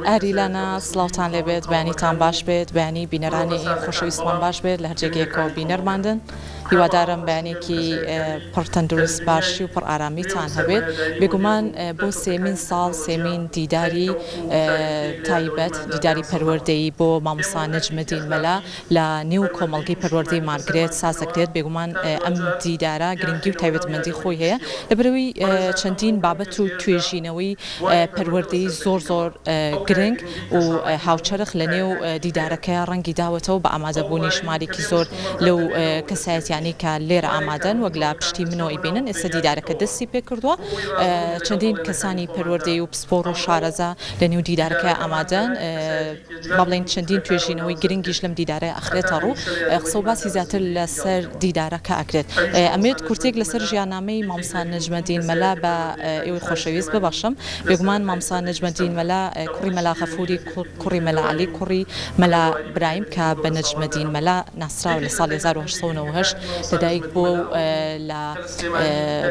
ئاریلانە سڵاوتان لێبێت بەیانیتان باش بێت بەیانی بینەرانی خۆشەویستمان باش بێت لە هەرجێگەیەکەوە بینەرماندن هیوادارم بەیانێکی پڕ تەندروست باشی و پڕ ئارامیتان هەبێت بێگومان بۆ سێمین ساڵ سێمین دیداری تایبەت دیداری پەروەردەیی بۆ مامۆستا نەجمەدین مەلا لە نێو کۆمەڵگەی پەروەردەی مارگرێت سازەکرێت بێگومان ئەم دیدارە گرنگی و تایبەتمەندی خۆی هەیە لەبەرەوەی چەندین بابەت و توێژینەوەی پەروەردەی زۆر گرنگ و هاوچەرخ لە نێو دیدارەکە ڕەنگی داوەتەوە بە ئامادەبوونی ژمارێکی زۆر لەو کەسایەتیانی کە لێرە ئامادەن وەک لە پشتی منەوەی بینن ئێستا دیدارەکە دەستی پێ کردووە چەندین کەسانی پەروەردەی و پسپۆڕ و شارەزا لە نێو دیدارەکە ئامادەن با بڵێن چەندین توێژینەوەی گرنگیش لەم دیدارە ئەخرێتە ڕوو قسە و باسی زیاتر لەسەر دیدارەکە ئەکرێت ئەمێت کورتێک لەسەر ژیاننامەی مامۆستا نەجمەدین مەلا بە ئێوەی خۆشەویست ببەخشم بێگومان مامۆستا نەجمەدین مەلا کوڕی مەلا غەفوری کوڕی مەلا عەلی کوڕی مەلا برایم کە بە نەجمەدین مەلا ناسراوە لە ساڵی 1998 لەدایک بۆ لە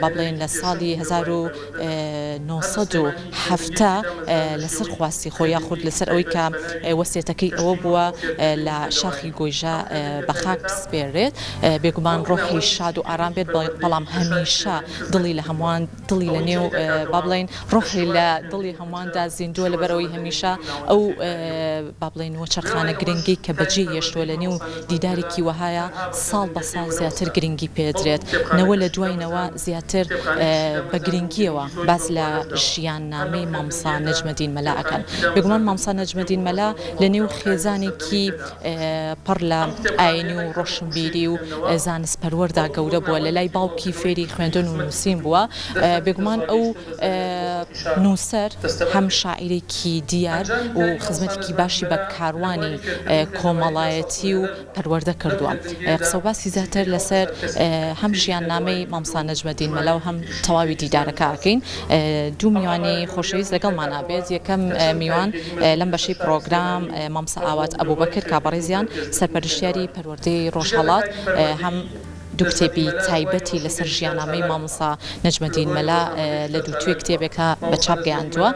با بڵێن لە ساڵی 1970 لەسەر خواستی خۆی یاخود لەسەر ئەوەی کە وەسیەتەکەی ئەوە بووە لە شاخی گۆیژە بە خاک بسپێرێت بێگومان ڕۆحی شاد و ئارام بێت بەڵام هەمیشە دڵی لە هەمووان دڵی لە نێو با بڵێن ڕۆحی لە دڵی هەموواندا زیندووە لەبەرەوەی هەمیشە ئەو با بڵێن وەچەرخانە گرنگی کە بەجێ هێشتووە لە نێو دیدارێکی وەهایە ساڵ بە ساڵ زیاتر گرنگی پێدرێت نەوە لە دوایینەوە زیاتر بە گرنگیەوە باز لە ژیان نامەی مامۆستا نەجمەدین مەلا ئەکەن بێگومان مامۆستا نەجمەدین مەلا لە نێو خێزانێکی پڕ لە ئاینی و ڕۆشنبیری و زانست پەروەردا گەورە بووە لە لای باوکی فێری خوێندن و نووسین بووە بێگومان ئەو نووسەر هەم شاعیرێکی دیار و خزمەتێکی باشی بە کاروانی کۆمەڵایەتی و پەروەردە کردووە قسە و باسی زیاتر لەسەر هەم ژیان نامەی مامۆستا نەجمەدین مەلا و هەم تەواوی دیدارەکە ئەکەین دوو میوانی خۆشەویست لەگەڵمانە بێت یەکەم میوان لەم بەشەی پرۆگرام مامۆستا ئاوات ئەبوبەکر کابڕێزیان سەرپەرشتیاری پەروەردەی ڕۆژهەڵات هەم دوو کتێبی تایبەتی لەسەر ژیاننامەی مامۆستا نەجمەدین مەلا لە دووتوێ کتێبێکە بە چاپ گەیاندووە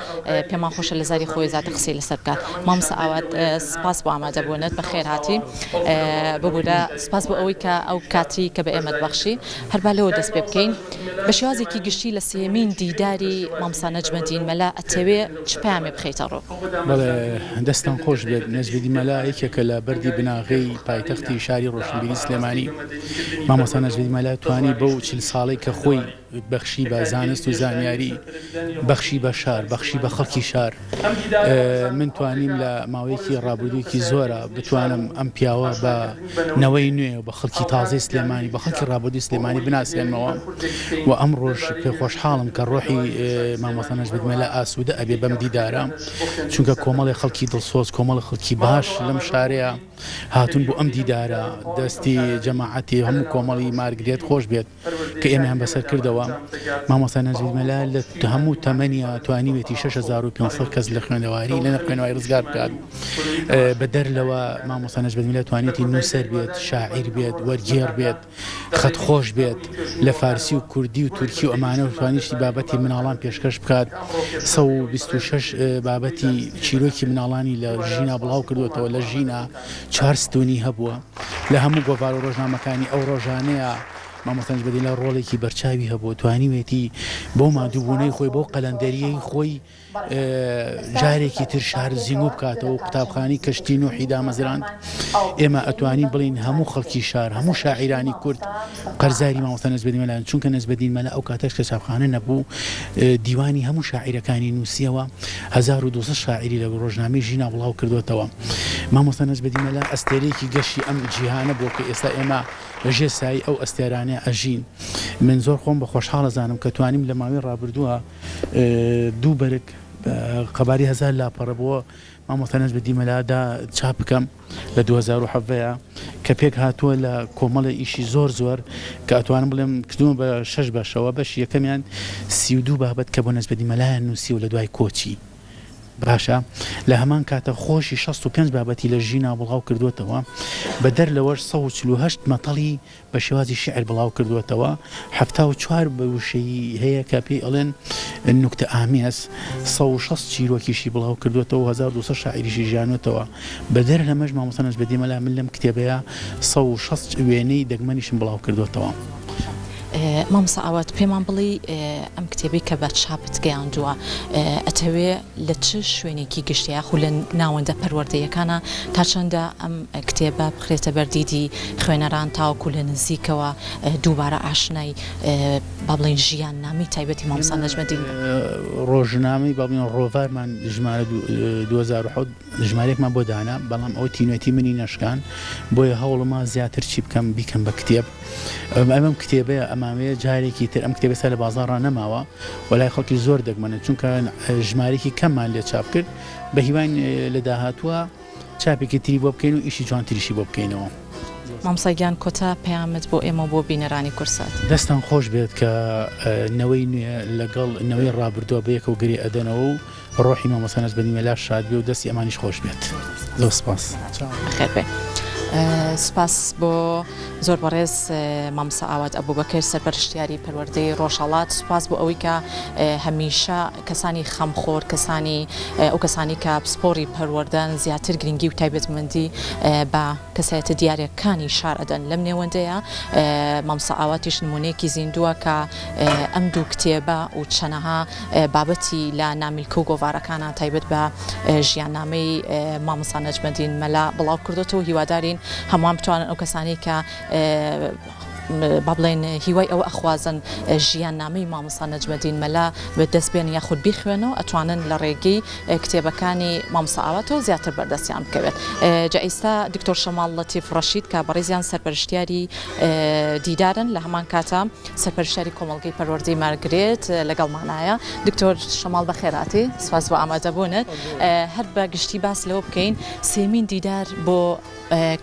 پێمان خۆشە لە زاری خۆی زیاتر قسەی لەسەر بکات مامۆستا ئاوات سپاس بۆ ئامادەبوونت بەخێر هاتی ببوورە سپاس بۆ ئەوەی کە ئەو کاتی کە بە ئێمە بەخشی هەربا لەوە دەست پێ بکەین بە شێوازێکی گشتی لە سێمین دیداری مامۆستا نەجمەدین مەلا ئەتەوێ چ پەیامێ بخەیتە ڕۆ بەڵێ دەستان خۆش بێت نەجمەدین مەلا یەکێکە لە بەردی بناغەی پایتەختی شاری ڕۆشنبیری سلێمانی مامۆستا نەجمەدین مەلا توانی بەو 40 ساڵەی کە خۆی بەخشی بە زانست و زانیاری بەخشی بە شار بەخشی بە خەڵکی شار من توانیم لە ماوەیەکی ڕابردوویەکی زۆرە بتوانم ئەم پیاوە بە نەوەی نوێ و بە خەڵکی تازەی سلێمانی بە خەڵکی ڕابردووی سلێمانی بناسیێنمەوە و ئەم ڕۆژ پێ خۆشحاڵم کە ڕۆحی مامۆستا نەجمەدین مەلا ئاسوودە ئەبێ بەم دیدارە چونکە کۆمەڵی خەڵکی دڵسۆز کۆمەڵی خەڵکی باش لەم شارەیە هاتون بۆ ئەم دیدارە دەستی جەماعەتی هەموو کۆمەڵی مارگرێت خۆش بێت کە ئێمە هەم بەسەر کردەوە مامۆستا نەجمەدین مەلا لە هەموو تەمەنیە توانیوێتی 6500 کەس لە خوێندەواری لە خوێنەوەی ڕزگار بکات بە دەرلەوە مامۆستا نەجمەدین مەلا توانێتی نووسەر بێت شاعیر بێت وەرگێڕ بێت خەتخۆش بێت لە فارسی و کوردی و تورکی و ئەمانە توانیشتی بابەتی مناڵان پێشکەش بکات 126 بابەتی چیرۆکی مناڵانی لە ژینا بڵاو کردوێتەوە لە ژینا 4 ستونی هەبووە لە هەموو گۆڤار و ڕۆژنامەکانی ئەو ڕۆژانەیە مامۆستا نەجمەدین مەلا ڕۆڵێکی بەرچاوی هەبوو توانیوێتی بۆ مادووبوونەی خۆی بۆ قەلەندەریەی خۆی جارێکی تر شار زیینگو بکاتەوە و قوتابخانەی کەشتی نوحی دامەزراند ئێمە ئەتوانین بڵین هەموو خەڵکی شار هەموو شاعیرانی کورد قەرزاری مامۆستا نەجمەدین مەلایان چونکە نەجمەدین مەلا ئەو کاتەش کتابخانە نەبوو دیوانی هەموو شاعیرەکانی نووسیەوە 1200 شاعیری لە ڕۆژنامەی ژینا بڵاو کردوێتەوە مامۆستا نەجمەدین مەلا ئەستێرەیەکی گەشتی ئەم جیهانە بۆ کە ئێستا ئێمە لەژێ سایی ئەو ئەستێرانەیە ئەژین من زۆر خۆم بە خۆشحاڵە زانم کە توانیم لە ماوەی ڕابردووە دوو بەرگ قەباری 1000 لاپەڕە بووە مامۆستا نەجمەدین مەلادا چاپ بکەم لە 2007 کە پێک هاتووە لە کۆمەڵی ئیشی زۆر کە ئەتوانم بڵێم کردومە بە 6 بەشەوە بەش یەکەمیان 32 بابەت کە بۆ نەجمەدین مەلایان نووسی و لە دوای کۆچی باشە لە هەمان کاتە خۆشی 65 بابەتی لە ژینا بڵاو کردوێتەوە بە دەر لەوەش 148 مەتەڵی بە شێوازی شعر بڵاو کردوێتەوە 74 بە وشەی هەیە کە پێی ئەڵێن نوکتە ئامێز 160 چیرۆکیشی بڵاو کردوێتەوە 1200 شاعریشی ژیانوێتەوە بە دەر لەمەش مامۆستا نەجمەدی مەلا من لەم کتێبەیە 160 وێنەی دەگمەنیشم بڵاو کردوێتەوە. مامۆستا ئاوات پێمان بڵی ئەم کتێبی کە بە چاپت گەیاندووە ئەتەوێ لە چ شوێنێکی گشتیە خو لە ناوەندە پەروەردەیەکانە تا چەندە ئەم کتێبە بخرێتە بەردیدی خوێنەران تاوەکو لە نزیکەوە دووبارە ئاشنای با بڵین ژیان نامی تایبەتی مامۆستا نەجمەدی ڕۆژنامەی با بڵین ڕۆڤارمان ژمارە 2007 ژمارەیەکمان بۆ دانا بەڵام ئەو تینوێتی منی نەشکان بۆیە هەوڵما زیاتر چی بیکەم بە کتێب ئەمەم کتێبەیە ئەمامەیە جارێکی تر ئەم کتێبە لە بازاڕ نەماوە وەلای خەڵکی زۆر دەگمەنە چونکە ژمارێکی کەممان لێ چاپ کرد بە هیوان لە داهاتووە چاپێکی تری بۆ بکەین و ئیشی جوانتریشی بۆ بکەینەوە. مامۆستاگیان کۆتا پەیامت بۆ ئێمە بۆ بینەرانی کورسات دەستان خۆش بێت کە نەوەی نوێ لەگەڵ نەوەی ڕابردووە بەیەکە و گری ئەدەنەوە و ڕۆحی مامۆستا نەجمەدی مەلا شاد بێ و دەستی ئەمانیش خۆش بێت. زۆر سپاس. خێر بێ. سپاس بۆ زۆر بەڕێز مامۆستا ئاوات ئەبوبەکر سەرپەرشتیاری پەروەردەی ڕۆژهەڵات سپاس بۆ ئەوەی کە هەمیشە کەسانی خەمخۆر کەسانی ئەو کەسانی کە پسپۆری پەروەردەن زیاتر گرنگی و تایبەتمەندی بە کەسایەتە دیارەکانی شار ئەدەن لەم نێوەندەیە مامۆستا ئاواتیش نمونەیەکی زیندووە کە ئەم دوو کتێبە و چەنەها بابەتی لە نامیلکە و گۆڤارەکانە تایبەت بە ژیاننامەی مامۆستا نەجمەدین مەلا بڵاو کردوێتەوە هیوادارین هەمووان بتوانن ئەو کەسانی کە با بڵێن هیوای ئەوە ئەخوازن ژیان نامەی مامۆستا نەجمەدین مەلا بە دەست بێن یاخود بیخوێنەوە ئەتوانن لە ڕێگەی کتێبەکانی مامۆستا ئاواتەوە زیاتر بەردەستیان بکەوێت. جا ئێستا دکتۆر شەماڵ لەتیف ڕەشید کە بەڕێزیان سەرپەرشتیاری دیدارن لە هەمان کاتە سەرپەرشتیاری کۆمەڵگەی پەروەردەی مارگرێت لەگەڵمانایە. دکتۆر شەماڵ بەخێراتی سپاس بۆ ئامادەبوونت هەر بە گشتی باس لەوە بکەین سێمین دیدار بۆ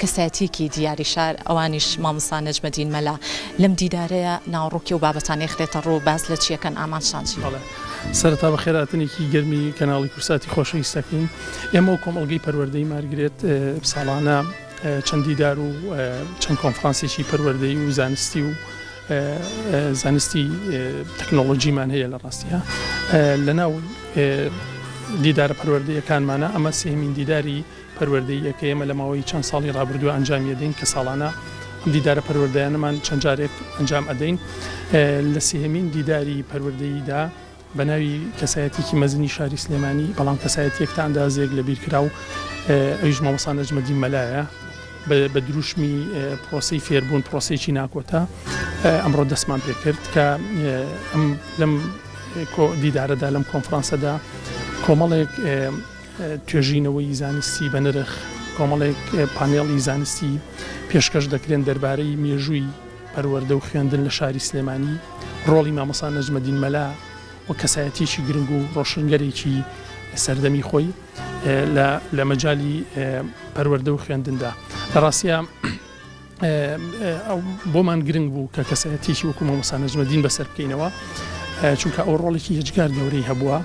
کەسایەتیەکی دیاری شار ئەوانیش مامۆستا نەجمەدین مەلا لەم دیدارەیە ناوڕووکی و بابەتانی خرێتە ڕوو باز لە چیەکەن ئامانشانچی سەرەتا بە خێراتنێکی گەرمی کەناڵی کورساتی خۆشەویستەکەین ئێمە و کۆمەڵگەی پەروەردەی مارگرێت ساڵانە چەند دیدار و چەند کۆنفرانسێکی پەروەردەی و زانستی و زانستی تەکنۆلۆژیمان هەیە لە ڕاستیە لەناو دیدارە پەروەردەیەکانمانە ئەمە سێمین دیداری پەروەردەیەکە ئێمە لە ماوەی چەند ساڵی ڕابردووە ئەنجامی دەین کە ساڵانە ئەم دیدارە پەروەردەیانەمان چەند جارێک ئەنجام ئەدەین لە سێهەمین دیداری پەروەردەییدا بە ناوی کەسایەتێکی مەزنی شاری سلێمانی بەڵام کەسایەتێکتە ئەندازێک لە بیرکرا و ئەویش مامۆستا نەجمەدین مەلایە بە دروشمی پرۆسەی فێربوون پرۆسەیەکی ناکۆتە ئەمڕۆ دەستمان پێ کرد کە لەم دیدارەدا لەم کۆنفرانسەدا کۆمەڵێک توێژینەوەی زانستی بە نرخ کۆمەڵێک پانێڵی زانستی پێشکەش دەکرێن دەربارەی مێژووی پەروەردە و خوێندن لە شاری سلێمانی ڕۆڵی مامۆستا نەجمەدین مەلا و کەسایەتێکی گرنگ و ڕۆشنگەرێکی سەردەمی خۆی لە مەجای پەروەردە و خوێندندا لە ڕاستیە بۆمان گرنگ بوو کە کەسایەتێکی وەکو مامۆستا نەجمەدین بەسەر بکەینەوە چونکە ئەو ڕۆڵێکی هێجگار گەورەی هەبووە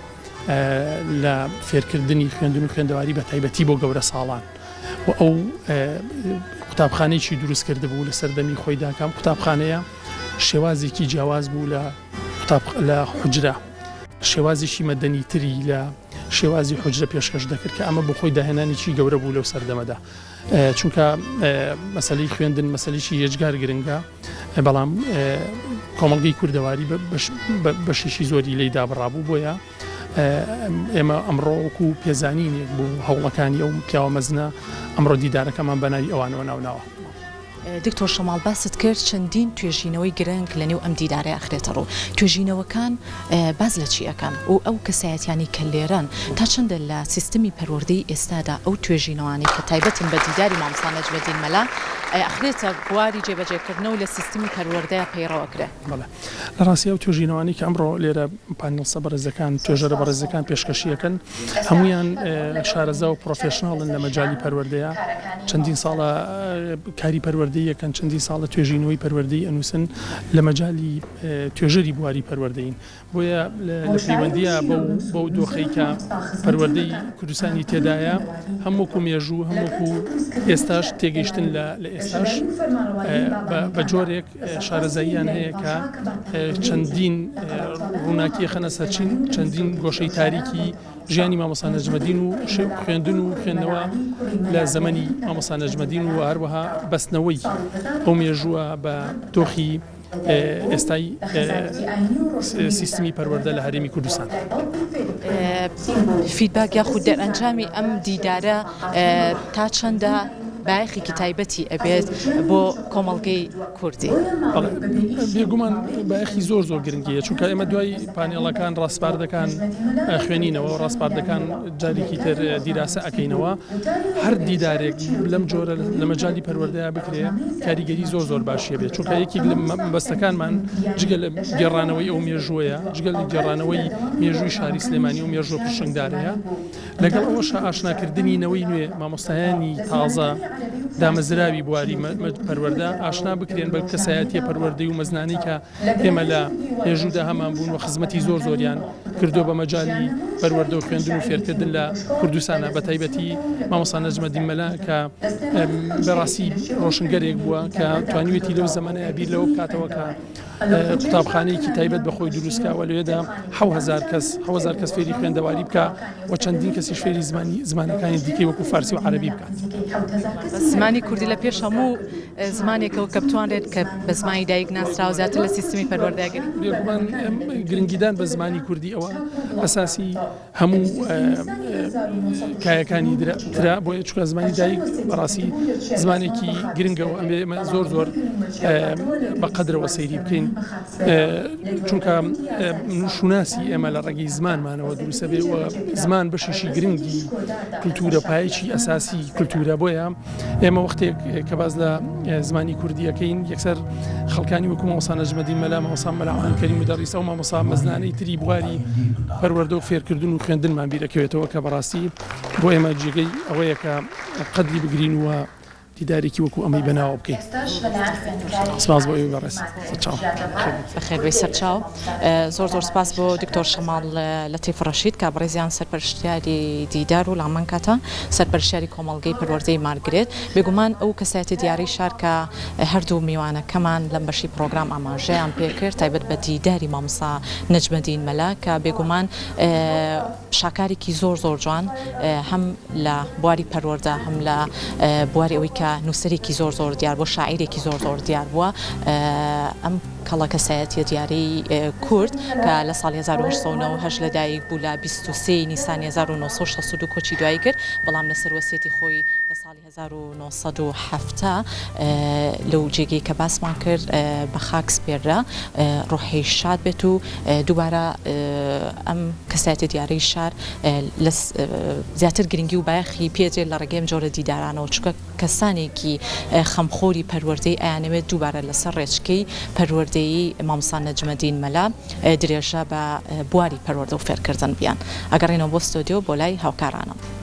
لە فێرکردنی خوێندن و خوێندەواری بە تایبەتی بۆ گەورە ساڵان و ئەو قوتابخانەیەکی دروست کرده بوو لە سەردەمی خۆیدا کام قوتابخانەیە شێوازێکی جیاواز بوو لە حوجرە شێوازێکی مەدەنیتری لە شێوازی حوجرە پێشکەش دەکرد کە ئەمە بۆ خۆی داهێنانێکی گەورە بوو لەو سەردەمەدا چونکە مەسەلەی خوێندن مەسەلێکی هێجگار گرنگە بەڵام کۆمەڵگەی کوردەواری بەشێکی زۆری لی دابڕابوو بۆیە ئێمە ئەمڕۆکو پێزانینێک بوو هەوڵەکانی ئەو پیاوە مەزنە ئەمڕۆ دیدارەکەمان بەناوی ئەوانەوە ناوناوە. دکتۆر شەماڵ باست کرد چەندین توێژینەوەی گرنگ لە نێو ئەم دیدارەیە ئەخرێتە ڕوو توێژینەوەکان باز لە چیەکان و ئەو کەسایەتیانی کە لێران تا چەندە لە سیستمی پەروەردەی ئێستادا ئەو توێژینەوانی کە تایبەتن بە دیداری مامۆستا نەجمەدین مەلا ئەخرێتە بواری جێبەجێکردنەوە لە سیستمی پەروەردەیە پەیڕەوەکرێ. لە ڕاستی ئەو توێژینەوانی کە ئەمڕۆ لێرە پانێڵسە بەڕێزەکان توێژەرە بەڕێزەکان پێشکەشیەکەن هەمویان شارەزا و پرۆفێشناڵن لە مەجای پەروەردەیە چەندین ساڵە کاری پەروەردەیەکەن چەندین ساڵە توێژین ئاژینەوەی پەروەردەی ئەنووسن لە مەجای توێژەری بواری پەروەردەین بۆیە لە پەیوەندیە بەو دۆخەی کە پەروەردەی کوردستانی تێدایە هەمووکو مێژوو هەمووکو ئێستاش تێگەیشتن لە ئێستاش بە جۆرێک شارەزاییان هەیە کە چەندین ڕووناکی خەنە سەرچین چەندین گۆشەی تاریکی ژیانی مامۆستا نەجمەدین و خوێندن و خوێندنەوە لە زەمەنی مامۆستا نەجمەدین و هەروەها بەستنەوەی ئەو مێژووە بە دۆخی ئێستای سیستمی پەروەردە لە هەرێمی کوردستان. فیدباک یاخود دەرئەنجامی ئەم دیدارە تا چەندە بایەخێکی تایبەتی ئەبێت بۆ کۆمەڵگەی کوردی؟ بێگومان بایەخی زۆر گرنگیە چونکە ئێمە دوای پانێڵەکان ڕاستپاردەکان خوێنینەوە و ڕاستپاردەکان جارێکی تر دیراسە ئەکەینەوە هەر دیدارێک لەم جۆرە لە مەجای پەروەردەیە بکرێ کاریگەری زۆر باشیە بێت چونکە یەکێک لە بەستەکانمان جگە لە گێڕانەوەی ئەو مێژووەیە جگەل گێڕانەوەی مێژووی شاری سلێمانی و مێژوە پشنگدارەیە لەگەڵ ئەوەش ئاشناکردنی نەوەی نوێ مامۆستایانی تازە دامەزراوی بواری پەروەردە ئاشنا بکرێن بە کەسایەتیە پەروەردەی و مەزنانی کە ئێمە لە هێژوودا هەمان بوون و خزمەتی زۆریان کردو بە مەجای پەروەردە و خوێندن و فێرکردن لە کوردستانە بە تایبەتی مامۆستا نەجمەدین مەلا کە بەڕاستی ڕۆشنگەرێک بووە کە توانیوێتی لەو زەمانەیە بیر لەوە بکاتەوە کە قوتابخانەیەکی تایبەت بەخۆی دروستکاوە لەوێدا 7,000 کەس فێری خوێندەواری بکە و چەندین کەسیش فێری زمانەکانی دیکەی وەکو فارسی و عەرەبی بکات. زمانی کوردی لە پێش هەموو زمانێکەوە کە بتوانرێت کە بە زمانی دایک ناسراوە زیاتر لە سیستمی پەروەردەگیری بێگومان گرنگیدان بە زمانی کوردی ئەوە ئەساسی هەموو کایەکانی ترا بۆیە چونکە زمانی دایک بەڕاستی زمانێکی گرنگەوە ئەمە زۆر بە قەدرەوە سەیری بکەین چونکە شوناسی ئێمە لە ڕێگەی زمانمانەوە دروستە بێ و زمان بەشیشی گرنگی کلتورە پایەکی ئەساسی کلتورە بۆیە ئێمە وەختێک کە باز لە زمانی کوردیەکەین یەکسەر خەڵکانی وەکو مامۆستا نەجمەدین مەلا مامۆستا مەلا کەریم مدەڕیسە و مامۆستا مەزنانەی تری بواری پەروەردە و فێرکردن و خوێندنمان بیرەکەوێتەوە کە بەڕاستی بۆ ئێمە جێگەی ئەوەیە کە قەدری بگرین وە دیدارێکی وەکو ئەمەی بەناوە بکەین. سپاس بۆ ئێوە بەڕێز بەخێربەی سەرچاو زۆر سپاس بۆ دکتۆر شەماڵ لەتیف ڕەشید کە بەڕێزیان سەرپەرشتیاری دیدار و لامان کاتە سەرپەرشتیاری کۆمەڵگەی پەروەردەی مارگرێت بێگومان ئەو کەسایەتی دیاری شار کە هەردوو میوانەکەمان لەم بەشی پرۆگرام ئاماژەیان پێکرد تایبەت بە دیداری مامۆستا نەجمەدین مەلا کە بێگومان شاکارێکی زۆر جوان هەم لە بواری پەروەردە هەم لە بواری ئەوەی کە نووسەرێکی زۆر دیار بۆ شاعیرێکی زۆر دیار بووە ئەم کەڵە کەسایەتیە دیاری کورد کە لە ساڵی 1970 لەدایک بوو لە 23 نیسانی 1962 کۆچی دوایی کرد بەڵام لەسەر وەسێتی خۆی لە ساڵی 1970 لەو جێگەی کە باسمان کرد بە خاک سپێررا ڕۆحی شاد بێت و دووبارە ئەم کەسایەتی دیاری شار زیاتر گرنگی و بایەخی پێدرێت لە ڕێگەی ئەم جۆرە دیدارانەوە چونکە کەسانێکی خەمخۆری پەروەردەی ئەیانەوێت دووبارە لەسەر ڕێچکەی پەروەردەیی مامۆستا نەجمەدین مەلا درێژە بە بواری پەروەردە و فێرکردن بیان ئەگەڕێنەوە بۆ ستۆدیۆ بۆ لای هاوکارانم.